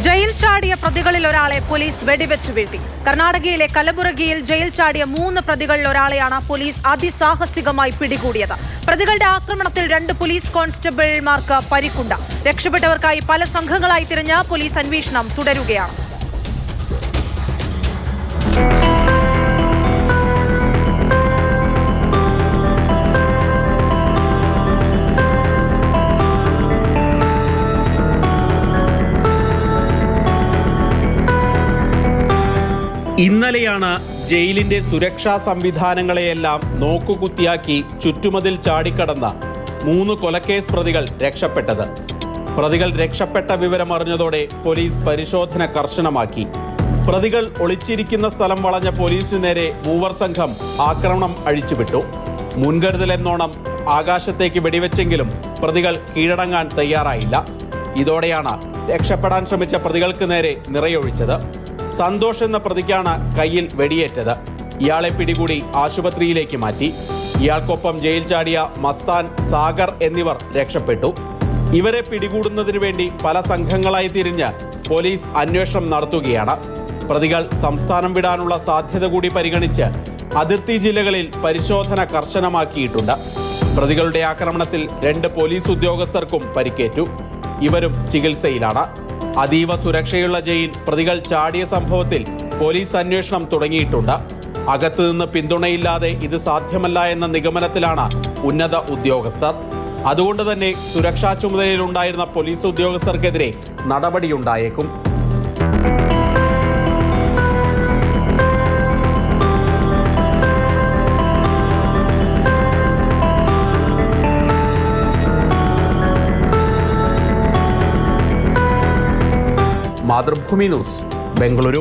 Jail ചാടിയ പ്രതികളിൽ ഒരാളെ പോലീസ് വെടിവെച്ച് വീഴ്ത്തി. കർണാടകയിലെ കലബുറഗിയിൽ ജയിൽ ചാടിയ 3 പ്രതികളിൽ ഒരാളെയാണ് പോലീസ് അതിസാഹസികമായി പിടികൂടിയത്. പ്രതികളുടെ ആക്രമണത്തിൽ 2 പോലീസ് കോൺസ്റ്റബിൾമാർക്ക് പരിക്കുണ്ട്. രക്ഷപ്പെട്ടവർക്കായി പല സംഘങ്ങളായി തിരിഞ്ഞ് പോലീസ് അന്വേഷണം തുടരുകയാണ്. ഇന്നലെയാണ് ജയിലിന്റെ സുരക്ഷാ സംവിധാനങ്ങളെയെല്ലാം നോക്കുകുത്തിയാക്കി ചുറ്റുമതിൽ ചാടിക്കടന്ന 3 കൊലക്കേസ് പ്രതികൾ രക്ഷപ്പെട്ടത്. പ്രതികൾ രക്ഷപ്പെട്ട വിവരമറിഞ്ഞതോടെ പോലീസ് പരിശോധന കർശനമാക്കി. പ്രതികൾ ഒളിച്ചിരിക്കുന്ന സ്ഥലം വളഞ്ഞ പോലീസിന് നേരെ മൂവർ സംഘം ആക്രമണം അഴിച്ചുവിട്ടു. മുൻകരുതലെന്നോണം ആകാശത്തേക്ക് വെടിവെച്ചെങ്കിലും പ്രതികൾ കീഴടങ്ങാൻ തയ്യാറായില്ല. ഇതോടെയാണ് രക്ഷപ്പെടാൻ ശ്രമിച്ച പ്രതികൾക്ക് നേരെ നിറയൊഴിച്ചത്. സന്തോഷ് എന്ന പ്രതിക്കാണ് കയ്യിൽ വെടിയേറ്റത്. ഇയാളെ പിടികൂടി ആശുപത്രിയിലേക്ക് മാറ്റി. ഇയാൾക്കൊപ്പം ജയിൽ ചാടിയ മസ്താൻ, സാഗർ എന്നിവർ രക്ഷപ്പെട്ടു. ഇവരെ പിടികൂടുന്നതിനു വേണ്ടി പല സംഘങ്ങളായി തിരിഞ്ഞ് പോലീസ് അന്വേഷണം നടത്തുകയാണ്. പ്രതികൾ സംസ്ഥാനം വിടാനുള്ള സാധ്യത കൂടി പരിഗണിച്ച് അതിർത്തി ജില്ലകളിൽ പരിശോധന കർശനമാക്കിയിട്ടുണ്ട്. പ്രതികളുടെ ആക്രമണത്തിൽ 2 പോലീസ് ഉദ്യോഗസ്ഥർക്കും പരിക്കേറ്റു. ഇവരും ചികിത്സയിലാണ്. അതീവ സുരക്ഷയുള്ള ജയിൽ പ്രതികൾ ചാടിയ സംഭവത്തിൽ പോലീസ് അന്വേഷണം തുടങ്ങിയിട്ടുണ്ട്. അകത്തുനിന്ന് പിന്തുണയില്ലാതെ ഇത് സാധ്യമല്ല എന്ന നിഗമനത്തിലാണ് ഉന്നത ഉദ്യോഗസ്ഥർ. അതുകൊണ്ട് തന്നെ സുരക്ഷാ ചുമതലയിലുണ്ടായിരുന്ന പോലീസ് ഉദ്യോഗസ്ഥർക്കെതിരെ നടപടിയുണ്ടായേക്കും. മാതൃഭൂമി ന്യൂസ്, ബംഗളൂരു.